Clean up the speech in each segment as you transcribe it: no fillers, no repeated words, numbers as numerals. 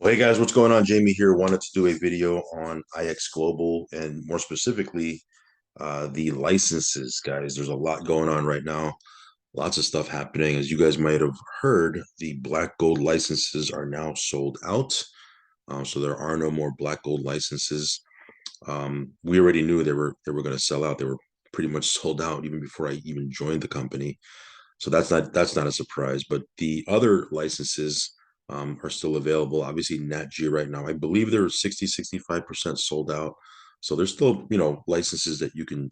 Hey guys, what's going on? Jamie here. Wanted to do a video on IX Global and more specifically, the licenses, guys. There's a lot going on right now. Lots of stuff happening. As you guys might have heard, the black gold licenses are now sold out. So there are no more black gold licenses. We already knew they were going to sell out. They were pretty much sold out even before I even joined the company. So that's not a surprise. But the other licenses are still available. Obviously, NATG right now, I believe they're 65% sold out. So there's still, licenses that you can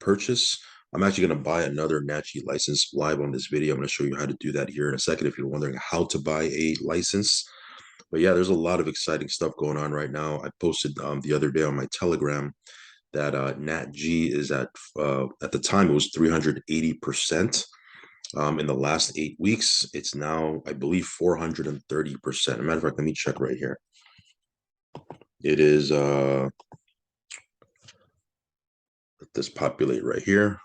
purchase. I'm actually going to buy another NATG license live on this video. I'm going to show you how to do that here in a second if you're wondering how to buy a license. But yeah, there's a lot of exciting stuff going on right now. I posted the other day on my Telegram that NATG is at the time it was 380%. In the last 8 weeks, it's now, I believe, 430%. As a matter of fact, let me check right here. It is, let this populate right here.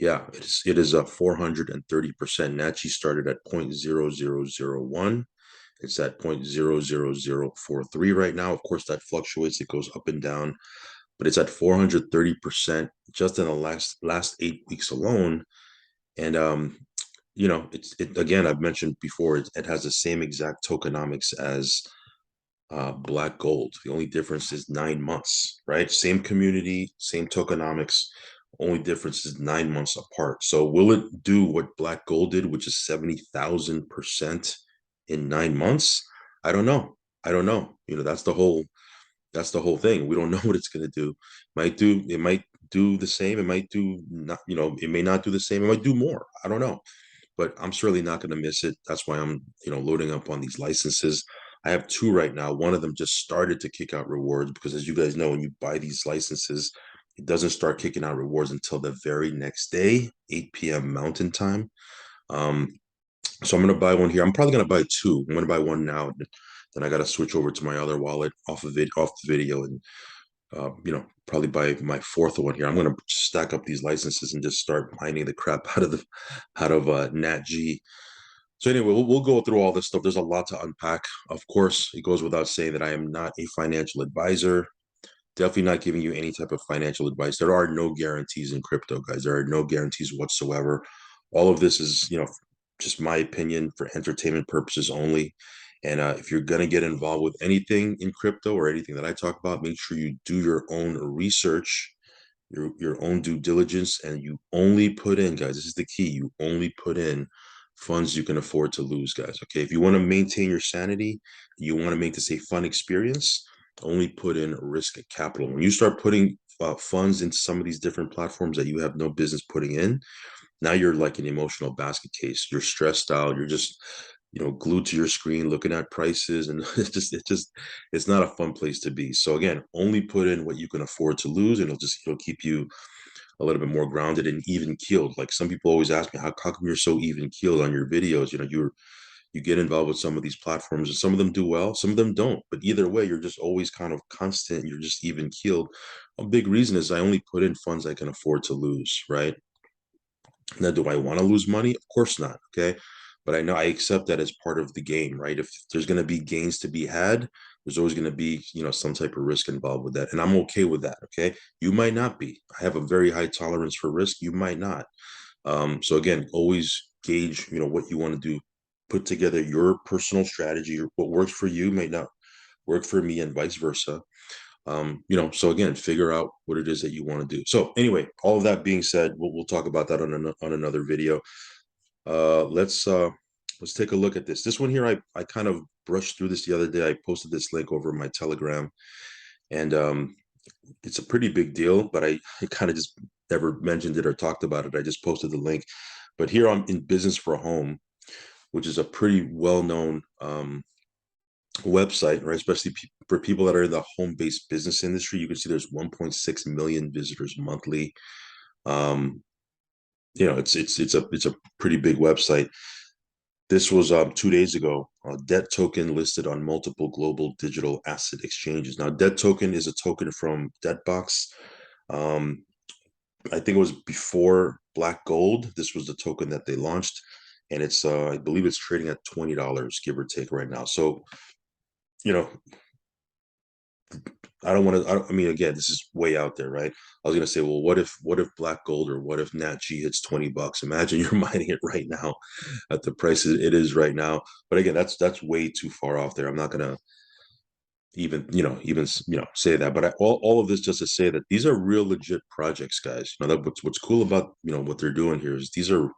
Yeah, it is 430%. NATCHI started at 0.0001. It's at 0.00043 right now. Of course, that fluctuates. It goes up and down, but it's at 430% just in the last 8 weeks alone. And it again, I've mentioned before, it has the same exact tokenomics as black gold. The only difference is 9 months, right? Same community, same tokenomics. Only difference is 9 months apart. So will it do what black gold did, which is 70,000% in 9 months? I don't know. I don't know. That's the whole thing. We don't know what it's going to do. It might do the same. It might do not, it may not do the same. It might do more. I don't know. But I'm certainly not going to miss it. That's why I'm, loading up on these licenses. I have two right now. One of them just started to kick out rewards because, as you guys know, when you buy these licenses, it doesn't start kicking out rewards until the very next day, 8 p.m. Mountain Time. Um, so I'm gonna buy one here. I'm probably gonna buy two. I'm gonna buy one now. Then I gotta switch over to my other wallet off the video, and probably buy my fourth one here. I'm gonna stack up these licenses and just start mining the crap out of NatG. So anyway, we'll go through all this stuff. There's a lot to unpack. Of course, it goes without saying that I am not a financial advisor. Definitely not giving you any type of financial advice. There are no guarantees in crypto, guys. There are no guarantees whatsoever. All of this is, just my opinion for entertainment purposes only. And if you're going to get involved with anything in crypto or anything that I talk about, make sure you do your own research, your own due diligence, and you only put in, guys, this is the key. You only put in funds you can afford to lose, guys. Okay. If you want to maintain your sanity, you want to make this a fun experience, only put in risk capital. When you start putting funds into some of these different platforms that you have no business putting in, now you're like an emotional basket case. You're stressed out. You're just, glued to your screen looking at prices, and it's not a fun place to be. So again, only put in what you can afford to lose, and it'll keep you a little bit more grounded and even keeled. Like some people always ask me, how come you're so even keeled on your videos? You get involved with some of these platforms, and some of them do well, some of them don't. But either way, you're just always kind of constant. You're just even keeled. A big reason is I only put in funds I can afford to lose, right? Now, do I want to lose money? Of course not. Okay. But I know I accept that as part of the game, right? If there's going to be gains to be had, there's always going to be, some type of risk involved with that. And I'm okay with that. Okay. You might not be. I have a very high tolerance for risk. You might not. So again, always gauge, what you want to do. Put together your personal strategy. What works for you may not work for me, and vice versa. So again, figure out what it is that you want to do. So anyway, all of that being said, we'll talk about that on another video. Let's take a look at this. This one here, I kind of brushed through this the other day. I posted this link over my Telegram, and it's a pretty big deal, but I kind of just never mentioned it or talked about it. I just posted the link. But here I'm in Business for Home, which is a pretty well-known website, right? Especially for people that are in the home-based business industry. You can see there's 1.6 million visitors monthly. It's a pretty big website. This was 2 days ago. Debt token listed on multiple global digital asset exchanges. Now, debt token is a token from Debtbox. I think it was before Black Gold. This was the token that they launched, and it's I believe it's trading at $20, give or take, right now. So, you know, I don't want to. I mean, again, this is way out there, right? I was gonna say, well, what if black gold or what if NATG hits $20? Imagine you're mining it right now at the price it is right now. But again, that's way too far off there. I'm not gonna even say that. But all of this just to say that these are real legit projects, guys. What's cool about what they're doing here is these are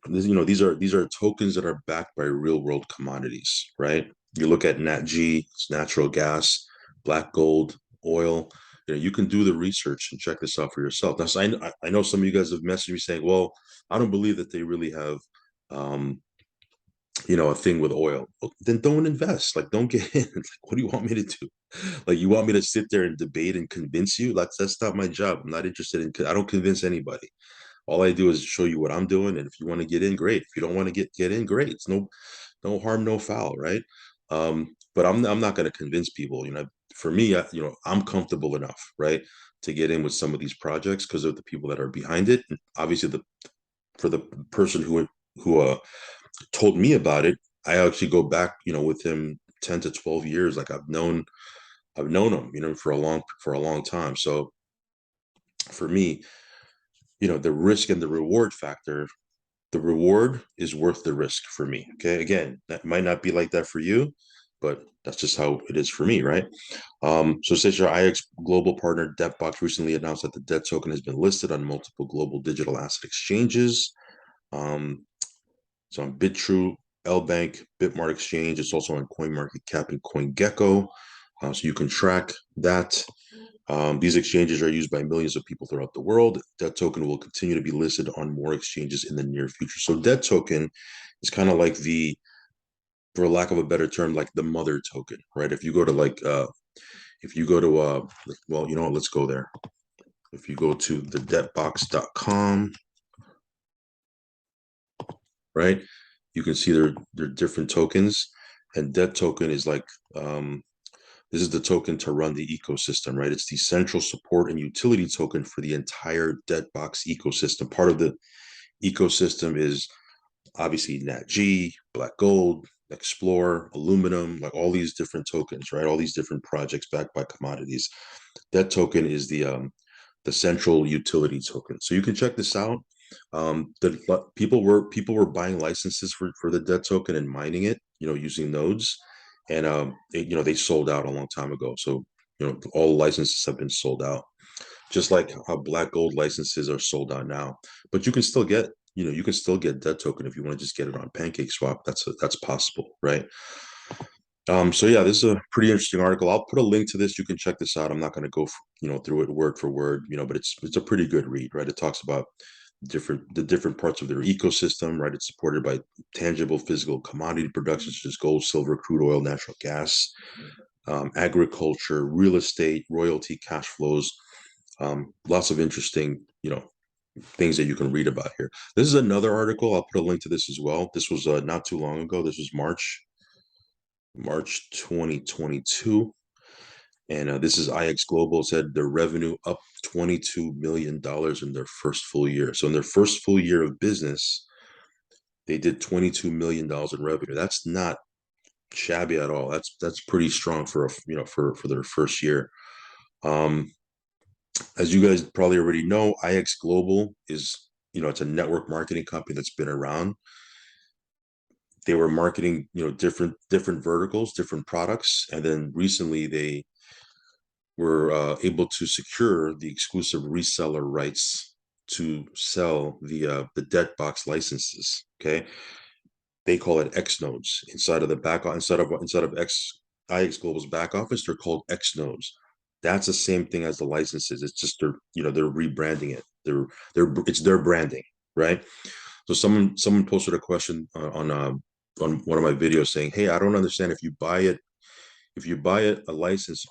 tokens that are backed by real world commodities, right? You look at NatG, it's natural gas, black gold, oil. You can do the research and check this out for yourself. Now, so I know some of you guys have messaged me saying, "Well, I don't believe that they really have, um, a thing with oil." Well, then don't invest. Like, don't get in. Like, what do you want me to do? Like, you want me to sit there and debate and convince you? That's not my job. I'm not interested in. I don't convince anybody. All I do is show you what I'm doing, and if you want to get in, great. If you don't want to get in, great. It's no harm, no foul, right? But I'm not going to convince people. For me, I'm comfortable enough, right, to get in with some of these projects because of the people that are behind it. And obviously, for the person who told me about it, I actually go back, with him 10 to 12 years. Like I've known him, for a long time. So for me, the risk and the reward factor, the reward is worth the risk for me. Okay. Again, that might not be like that for you, but that's just how it is for me, right? So since your IX global partner DebtBox recently announced that the debt token has been listed on multiple global digital asset exchanges. Um, it's on BitTrue, LBank, Bitmart Exchange. It's also on CoinMarketCap and CoinGecko. So you can track that. These exchanges are used by millions of people throughout the world. Debt token will continue to be listed on more exchanges in the near future. So debt token is kind of like for lack of a better term, like the mother token, right? Well, you know what, let's go there. If you go to the debtbox.com, right, you can see there are different tokens, and debt token is like, this is the token to run the ecosystem, right? It's the central support and utility token for the entire DebtBox ecosystem. Part of the ecosystem is obviously NatG, Black Gold, Explore, Aluminum, like all these different tokens, right? All these different projects backed by commodities. That token is the central utility token. So you can check this out. The people were buying licenses for the debt token and mining it, using nodes, and they sold out a long time ago. So all licenses have been sold out, just like how black gold licenses are sold out now. But you can still get debt token if you want to just get it on PancakeSwap. That's possible, right? So yeah, this is a pretty interesting article. I'll put a link to this. You can check this out. I'm not going to go, through it word for word, but it's a pretty good read, right? It talks about the different parts of their ecosystem, right? It's supported by tangible physical commodity production such as gold, silver, crude oil, natural gas, agriculture, real estate, royalty, cash flows. Lots of interesting, things that you can read about here. This is another article. I'll put a link to this as well. This was not too long ago. This was March 2022. And this is IX Global. It said their revenue up $22 million in their first full year. So in their first full year of business, they did $22 million in revenue. That's not shabby at all. That's pretty strong for their first year. As you guys probably already know, IX Global is, it's a network marketing company that's been around. They were marketing, different verticals, different products, and then recently they were able to secure the exclusive reseller rights to sell the debt box licenses. Okay, they call it X nodes inside of the back instead of IX Global's back office. They're called X nodes. That's the same thing as the licenses. It's just they're rebranding it. It's their branding, right? So someone posted a question on one of my videos saying, "Hey, I don't understand if you buy a license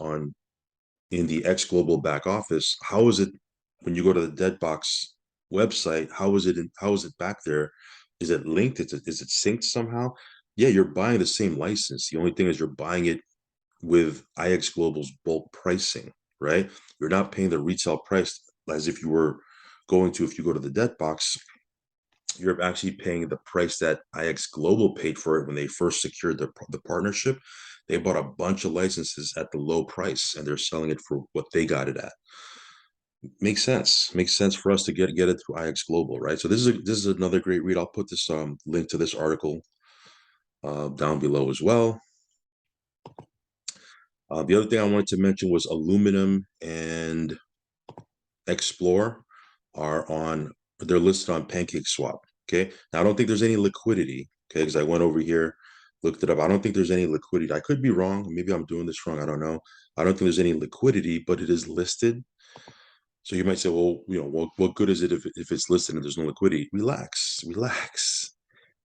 in the X Global back office, how is it when you go to the Deadbox website? How is it back there? Is it linked? Is it synced somehow? Yeah, you're buying the same license. The only thing is you're buying it with IX Global's bulk pricing, right? You're not paying the retail price as if you were if you go to the Deadbox, you're actually paying the price that IX Global paid for it when they first secured the partnership. They bought a bunch of licenses at the low price, and they're selling it for what they got it at. Makes sense. Makes sense for us to get it through IX Global, right? So this is another great read. I'll put this link to this article down below as well. The other thing I wanted to mention was aluminum and Explore they're listed on Pancake Swap. Okay. Now I don't think there's any liquidity. Okay, because I went over here, looked it up. I don't think there's any liquidity. I could be wrong. Maybe I'm doing this wrong. I don't know. I don't think there's any liquidity, but it is listed. So you might say, well, what good is it if it's listed and there's no liquidity? Relax, relax.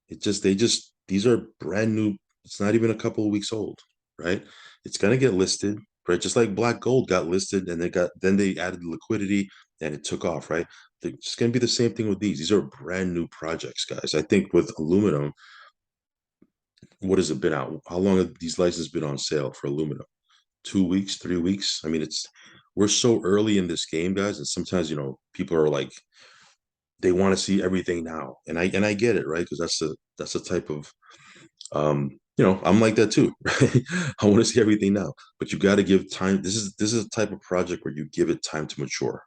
These are brand new. It's not even a couple of weeks old, right? It's gonna get listed, right? Just like black gold got listed and then they added liquidity and it took off, right? It's gonna be the same thing with these. These are brand new projects, guys. I think with aluminum, what has it been out? How long have these licenses been on sale for aluminum? 2 weeks, 3 weeks? I mean, we're so early in this game, guys, and sometimes people are like they want to see everything now, and I get it, right? Because that's the type of I'm like that too, right? I want to see everything now, but you got to give time. This is a type of project where you give it time to mature.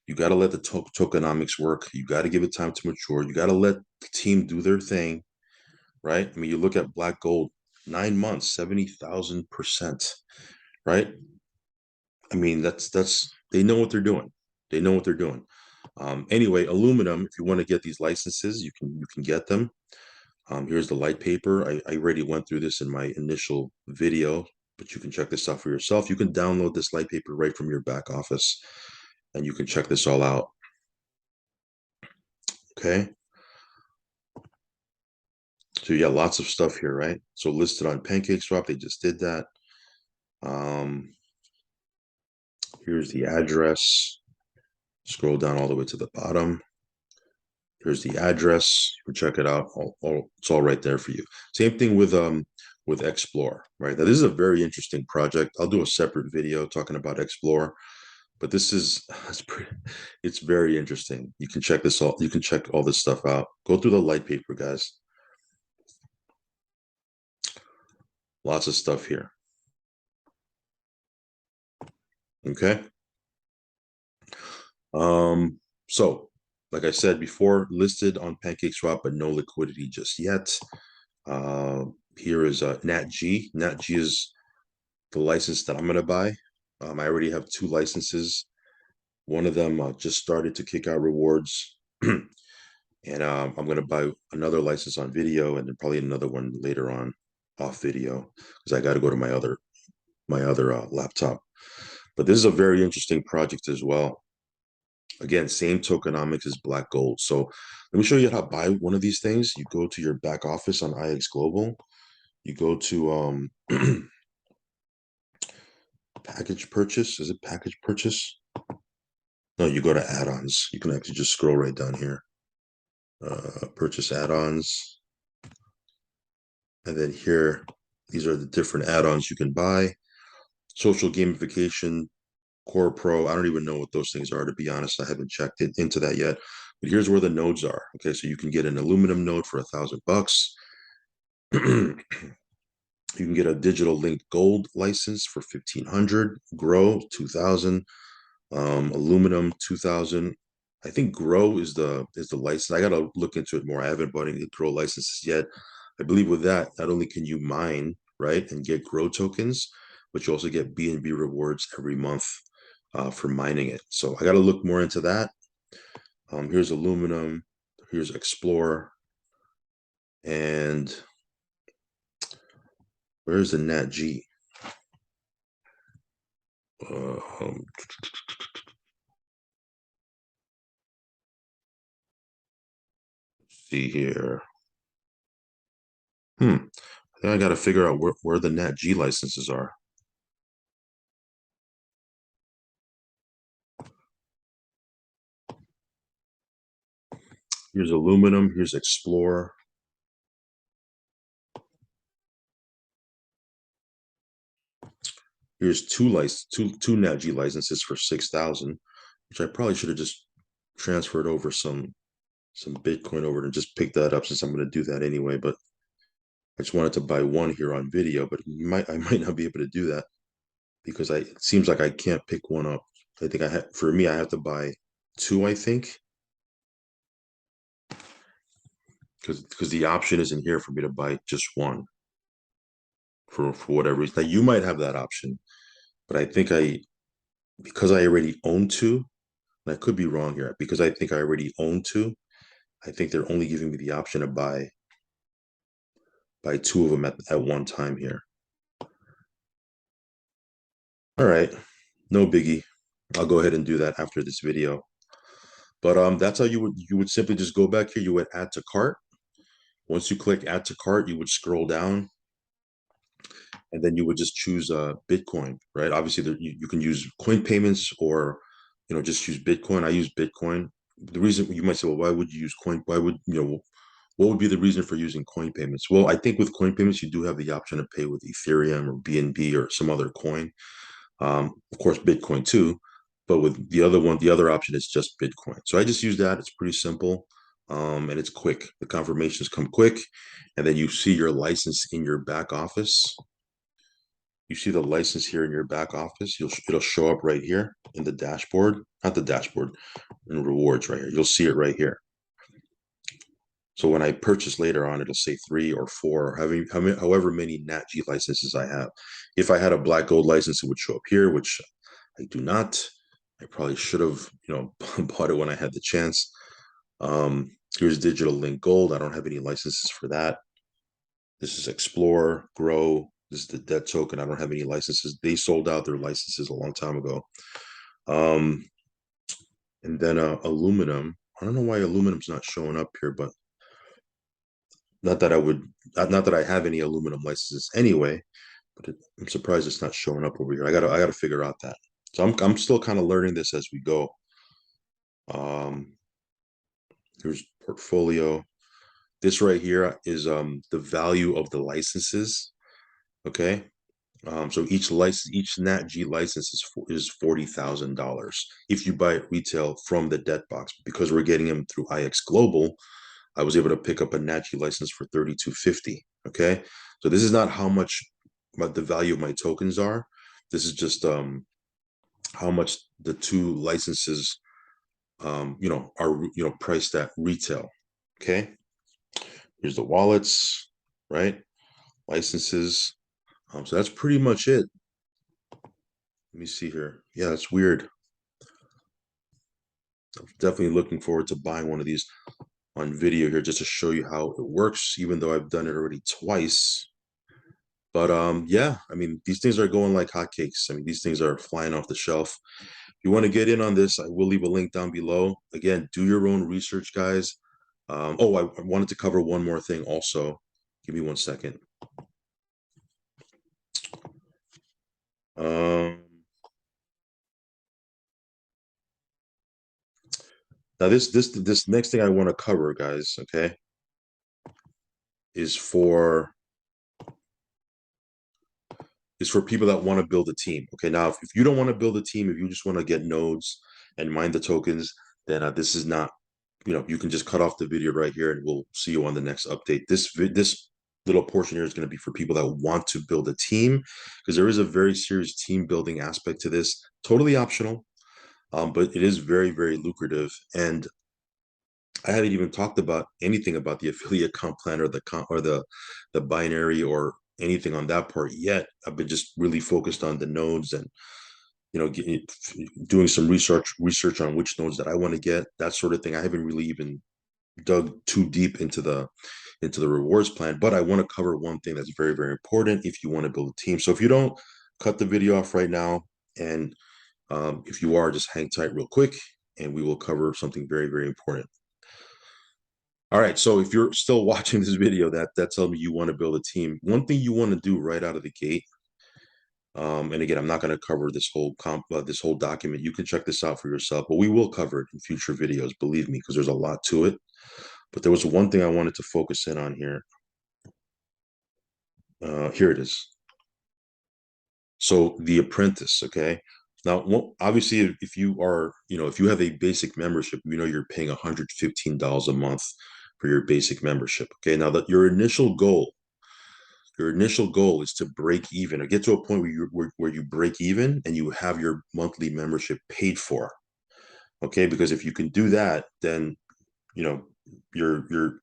You got to let the tokenomics work. You got to give it time to mature. You got to let the team do their thing, right? I mean, you look at black gold, 9 months, 70,000%, right? I mean, that's they know what they're doing. They know what they're doing. Anyway, aluminum. If you want to get these licenses, you can get them. Here's the light paper. I already went through this in my initial video, but you can check this out for yourself. You can download this light paper right from your back office, and you can check this all out. Okay. So you got lots of stuff here, right? So listed on PancakeSwap, they just did that. Here's the address. Scroll down all the way to the bottom. Here's the address. You can check it out. It's all right there for you. Same thing with Explore, right? Now this is a very interesting project. I'll do a separate video talking about Explore, but it's very interesting. You can check this all. You can check all this stuff out. Go through the light paper, guys. Lots of stuff here. Okay. So like I said before, listed on PancakeSwap, but no liquidity just yet. Here is NATG. NATG is the license that I'm going to buy. I already have 2 licenses. One of them just started to kick out rewards. And I'm going to buy another license on video and then probably another one later on off video because I got to go to my other laptop. But this is a very interesting project as well. Again, same tokenomics as black gold. So let me show you how to buy one of these things. You go to your back office on IX Global. You go to package purchase. Is it package purchase? No, you go to add-ons. You can actually just scroll right down here. Purchase add-ons. And then here, these are the different add-ons you can buy. Social gamification, Core Pro. I don't even know what those things are, to be honest. I haven't checked into that yet. But here's where the nodes are. Okay, so you can get an aluminum node for $1,000. You can get a digital linked gold license for 1,500. Grow 2,000. Aluminum 2,000. I think Grow is the license. I gotta look into it more. I haven't bought any Grow licenses yet. I believe with that, not only can you mine, right, and get Grow tokens, but you also get BNB rewards every month for mining it. So I got to look more into that. Here's aluminum. Here's Explore. And where's the NATG? See here. I think I got to figure out where the NATG licenses are. Here's aluminum. Here's Explore. Here's two NATG licenses for 6,000, which I probably should have just transferred over some some Bitcoin over and just pick that up since I'm going to do that anyway. But I just wanted to buy one here on video, but I might not be able to do that because it seems like I can't pick one up. I think for me, I have to buy two, I think, because the option isn't here for me to buy just one for whatever reason. Now you might have that option, but I think because I already own two, and I could be wrong here, because I think I already own two, I think they're only giving me the option to buy two of them at one time here. All right, no biggie. I'll go ahead and do that after this video. But that's how you would simply just go back here. You would add to cart. Once you click add to cart, you would scroll down, and then you would just choose Bitcoin, right? Obviously, you can use coin payments or just use Bitcoin. I use Bitcoin. The reason you might say, well, why would you use coin? Why would what would be the reason for using coin payments? Well, I think with coin payments, you do have the option to pay with Ethereum or BNB or some other coin. Of course, Bitcoin too, but with the other one, the other option is just Bitcoin. So I just use that. It's pretty simple, and it's quick. The confirmations come quick, and then you see your license in your back office. You see the license here in your back office. It'll show up right here in the dashboard, not the dashboard, in rewards right here. You'll see it right here. So when I purchase later on, it'll say 3 or 4, however many NATG licenses I have. If I had a black gold license, it would show up here, which I do not. I probably should have, bought it when I had the chance. Here's digital link gold. I don't have any licenses for that. This is Explore, Grow. This is the debt token. I don't have any licenses. They sold out their licenses a long time ago. And then aluminum. I don't know why aluminum's not showing up here, but not that I have any aluminum licenses anyway, but I'm surprised it's not showing up over here. I gotta figure out that. So I'm still kind of learning this as we go. Here's portfolio. This right here is the value of the licenses. Okay. So each NATG license is $40,000 if you buy it retail from the debt box. Because we're getting them through IX Global, I was able to pick up a NATG license for $32.50. Okay, so this is not how much the value of my tokens are. This is just how much the two licenses are priced at retail. Okay, here's the wallets, right? Licenses. So that's pretty much it. Let me see here. Yeah, that's weird. I'm definitely looking forward to buying one of these on video here just to show you how it works, even though I've done it already twice. But yeah, I mean, these things are going like hotcakes. I mean, these things are flying off the shelf. If you want to get in on this, I will leave a link down below. Again, do your own research, guys. Oh, I wanted to cover one more thing also. Give me 1 second. Now this next thing I want to cover, guys, okay, is for people that want to build a team. Okay, now if you don't want to build a team, if you just want to get nodes and mine the tokens, then this is not, you can just cut off the video right here and we'll see you on the next update. This little portion here is going to be for people that want to build a team, because there is a very serious team building aspect to this. Totally optional, but it is very, very lucrative. And I haven't even talked about anything about the affiliate comp plan or the binary or anything on that part yet. I've been just really focused on the nodes and doing some research on which nodes that I want to get, that sort of thing. I haven't really even dug too deep into the rewards plan, but I want to cover one thing that's very, very important if you want to build a team. So if you don't, cut the video off right now, and if you are, just hang tight real quick and we will cover something very, very important. All right, so if you're still watching this video, that tells me you want to build a team. One thing you want to do right out of the gate, and again, I'm not going to cover this whole document. You can check this out for yourself, but we will cover it in future videos, believe me, because there's a lot to it. But there was one thing I wanted to focus in on here. Here it is. So the apprentice, okay? Now, obviously, if you are, if you have a basic membership, you're paying $115 a month for your basic membership. Okay. Now that your initial goal is to break even or get to a point where you break even and you have your monthly membership paid for. Okay. Because if you can do that, then, you know, you're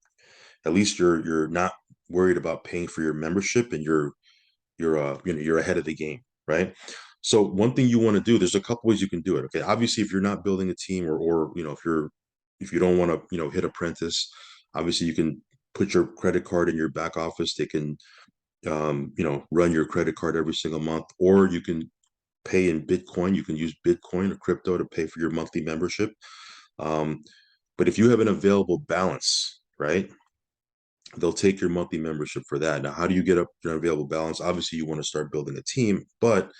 at least you're not worried about paying for your membership, and you're ahead of the game, right? So one thing you want to do, there's a couple ways you can do it. Okay, obviously, if you're not building a team, or if you don't want to hit apprentice, obviously you can put your credit card in your back office. They can run your credit card every single month, or you can pay in Bitcoin. You can use Bitcoin or crypto to pay for your monthly membership. um, but if you have an available balance, right, they'll take your monthly membership for that. Now, how do you get up your available balance? Obviously, you want to start building a team, but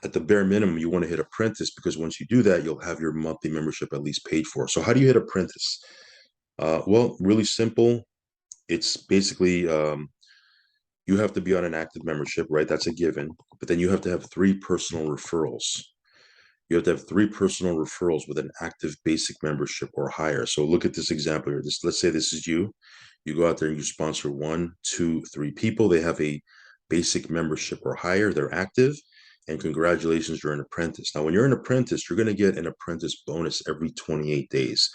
at the bare minimum, you want to hit apprentice, because once you do that, you'll have your monthly membership at least paid for. So how do you hit apprentice? Well, really simple. It's basically you have to be on an active membership, right? That's a given. But then you have to have three personal referrals. You have to have three personal referrals with an active basic membership or higher. So look at this example here. Let's say this is you. You go out there and you sponsor one, two, three people. They have a basic membership or higher. They're active. And congratulations, you're an apprentice. Now, when you're an apprentice, you're going to get an apprentice bonus every 28 days.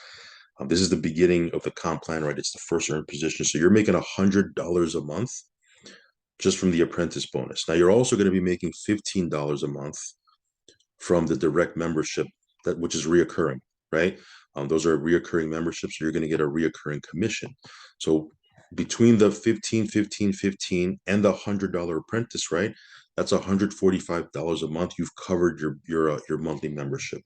This is the beginning of the comp plan, right? It's the first earned position. So you're making $100 a month just from the apprentice bonus. Now, you're also going to be making $15 a month from the direct membership, which is reoccurring, right? Those are reoccurring memberships, so you're going to get a reoccurring commission. So between the 15, 15, 15 and the $100 apprentice, right? That's $145 a month. You've covered your monthly membership.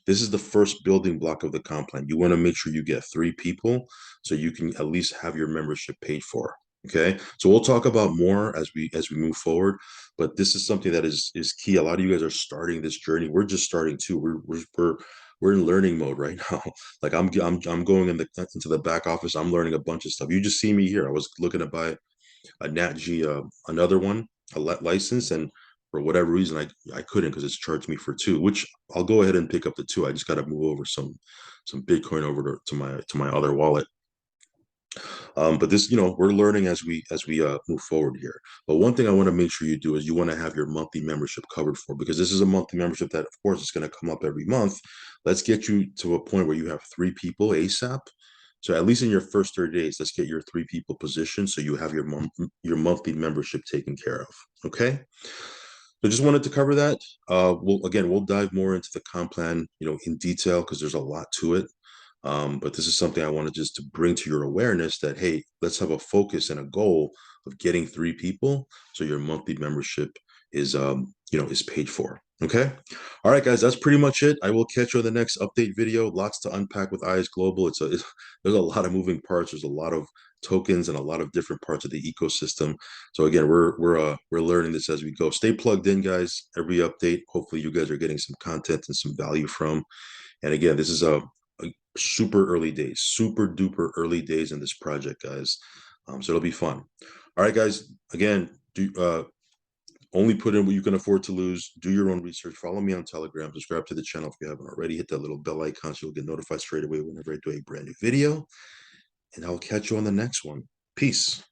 This is the first building block of the comp plan. You want to make sure you get three people so you can at least have your membership paid for. Okay, so we'll talk about more as we move forward, but this is something that is key. A lot of you guys are starting this journey. We're just starting too. We're in learning mode right now. Like I'm going into the back office. I'm learning a bunch of stuff. You just see me here. I was looking to buy a NATG, another one, a license, and for whatever reason I couldn't, because it's charged me for two, which I'll go ahead and pick up the two. I just got to move over some Bitcoin over to my other wallet. But this, we're learning as we move forward here. But one thing I want to make sure you do is you want to have your monthly membership covered for, because this is a monthly membership that, of course, is going to come up every month. Let's get you to a point where you have three people ASAP. So at least in your first 30 days, let's get your three people positioned so you have your monthly membership taken care of. Okay. So just wanted to cover that. We'll dive more into the comp plan, in detail, because there's a lot to it. But this is something I wanted just to bring to your awareness that, hey, let's have a focus and a goal of getting three people so your monthly membership is paid for. Okay. All right, guys, that's pretty much it. I will catch you on the next update video. Lots to unpack with IS Global. There's a lot of moving parts. There's a lot of tokens and a lot of different parts of the ecosystem. So again, we're learning this as we go. Stay plugged in, guys. Every update, hopefully you guys are getting some content and some value from. And again, this is a super early days, super duper early days in this project, guys. So it'll be fun. All right, guys. Again, only put in what you can afford to lose. Do your own research. Follow me on Telegram. Subscribe to the channel if you haven't already. Hit that little bell icon so you'll get notified straight away whenever I do a brand new video. And I'll catch you on the next one. Peace.